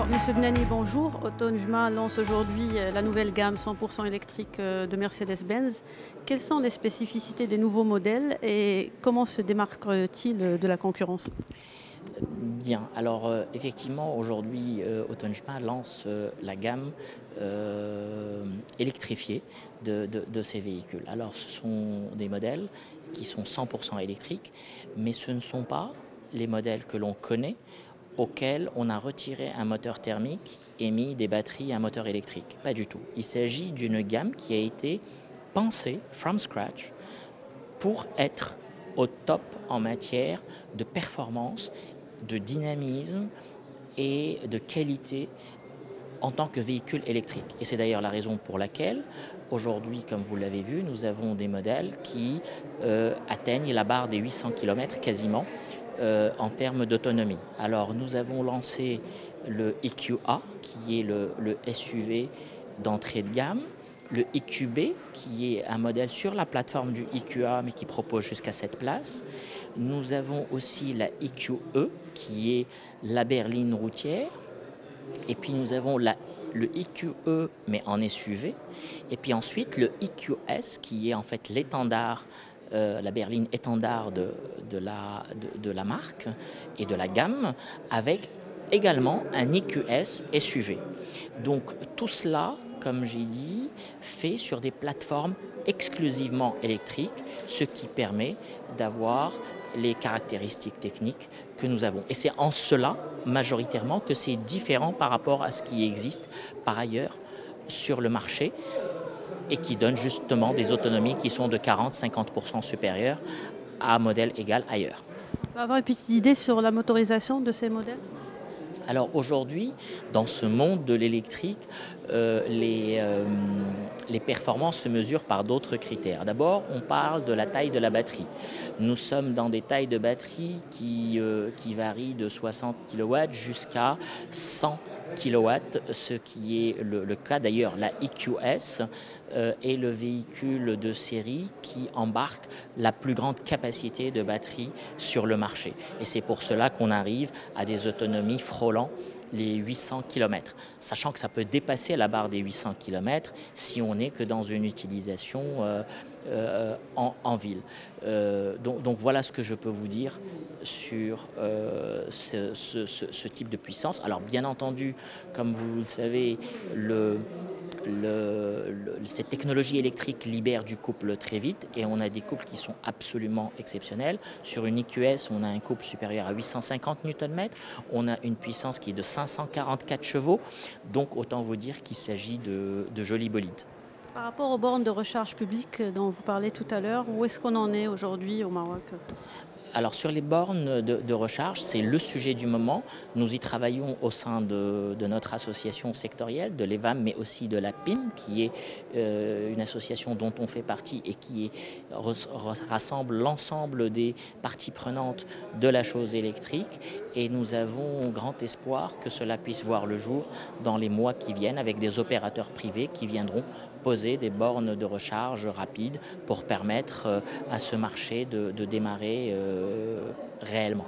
Alors, Monsieur Bnani, bonjour. Autonjma lance aujourd'hui la nouvelle gamme 100% électrique de Mercedes-Benz. Quelles sont les spécificités des nouveaux modèles et comment se démarquent-ils de la concurrence? Bien, alors effectivement aujourd'hui Autonjma lance la gamme électrifiée de ces véhicules. Alors ce sont des modèles qui sont 100% électriques, mais ce ne sont pas les modèles que l'on connaît auxquels on a retiré un moteur thermique et mis des batteries à moteur électrique. Pas du tout. Il s'agit d'une gamme qui a été pensée from scratch pour être au top en matière de performance, de dynamisme et de qualité en tant que véhicule électrique. Et c'est d'ailleurs la raison pour laquelle, aujourd'hui, comme vous l'avez vu, nous avons des modèles qui atteignent la barre des 800 km quasiment en termes d'autonomie. Alors nous avons lancé le EQA, qui est le SUV d'entrée de gamme, le EQB, qui est un modèle sur la plateforme du EQA, mais qui propose jusqu'à 7 places. Nous avons aussi la EQE, qui est la berline routière. Et puis nous avons le EQE, mais en SUV. Et puis ensuite le EQS, qui est en fait l'étendard, la berline étendard de la marque et de la gamme, avec également un EQS SUV. Donc tout cela, comme j'ai dit, fait sur des plateformes exclusivement électriques, ce qui permet d'avoir les caractéristiques techniques que nous avons. Et c'est en cela, majoritairement, que c'est différent par rapport à ce qui existe par ailleurs sur le marché et qui donne justement des autonomies qui sont de 40-50% supérieures à un modèle égal ailleurs. On va avoir une petite idée sur la motorisation de ces modèles? Alors aujourd'hui, dans ce monde de l'électrique, les performances se mesurent par d'autres critères. D'abord, on parle de la taille de la batterie. Nous sommes dans des tailles de batterie qui varient de 60 kW jusqu'à 100 kW, ce qui est le cas d'ailleurs. La EQS est le véhicule de série qui embarque la plus grande capacité de batterie sur le marché. Et c'est pour cela qu'on arrive à des autonomies frôlant les 800 km, sachant que ça peut dépasser la barre des 800 km si on n'est que dans une utilisation en ville. Donc voilà ce que je peux vous dire sur ce type de puissance. Alors bien entendu, comme vous le savez, cette technologie électrique libère du couple très vite et on a des couples qui sont absolument exceptionnels. Sur une EQS, on a un couple supérieur à 850 Nm, on a une puissance qui est de 544 chevaux, donc autant vous dire qu'il s'agit de jolis bolides. Par rapport aux bornes de recharge publique dont vous parlez tout à l'heure, où est-ce qu'on en est aujourd'hui au Maroc? Alors sur les bornes de recharge, c'est le sujet du moment. Nous y travaillons au sein de notre association sectorielle, de l'EVAM, mais aussi de la PIM, qui est une association dont on fait partie et qui rassemble l'ensemble des parties prenantes de la chose électrique. Et nous avons grand espoir que cela puisse voir le jour dans les mois qui viennent avec des opérateurs privés qui viendront poser des bornes de recharge rapides pour permettre à ce marché de démarrer réellement.